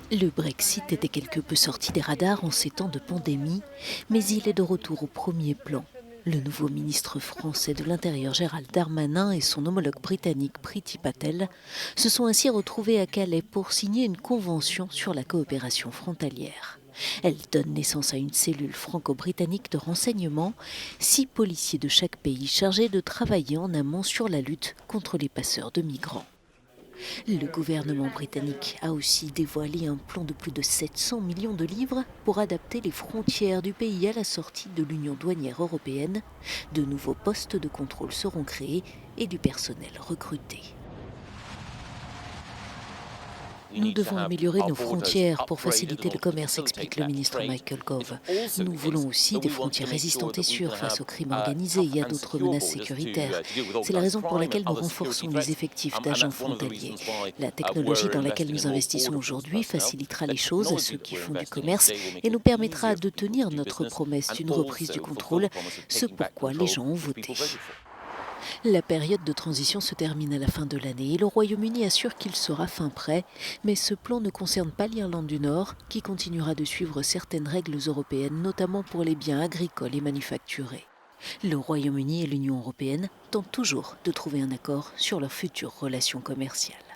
Le Brexit était quelque peu sorti des radars en ces temps de pandémie, mais il est de retour au premier plan. Le nouveau ministre français de l'Intérieur Gérald Darmanin et son homologue britannique Priti Patel se sont ainsi retrouvés à Calais pour signer une convention sur la coopération frontalière. Elle donne naissance à une cellule franco-britannique de renseignement, 6 policiers de chaque pays chargés de travailler en amont sur la lutte contre les passeurs de migrants. Le gouvernement britannique a aussi dévoilé un plan de plus de 700 millions de livres pour adapter les frontières du pays à la sortie de l'Union douanière européenne. De nouveaux postes de contrôle seront créés et du personnel recruté. Nous devons améliorer nos frontières pour faciliter le commerce, explique le ministre Michael Gove. Nous voulons aussi des frontières résistantes et sûres face au crime organisé et à d'autres menaces sécuritaires. C'est la raison pour laquelle nous renforçons les effectifs d'agents frontaliers. La technologie dans laquelle nous investissons aujourd'hui facilitera les choses à ceux qui font du commerce et nous permettra de tenir notre promesse d'une reprise du contrôle, ce pourquoi les gens ont voté. La période de transition se termine à la fin de l'année et le Royaume-Uni assure qu'il sera fin prêt, mais ce plan ne concerne pas l'Irlande du Nord, qui continuera de suivre certaines règles européennes, notamment pour les biens agricoles et manufacturés. Le Royaume-Uni et l'Union européenne tentent toujours de trouver un accord sur leurs futures relations commerciales.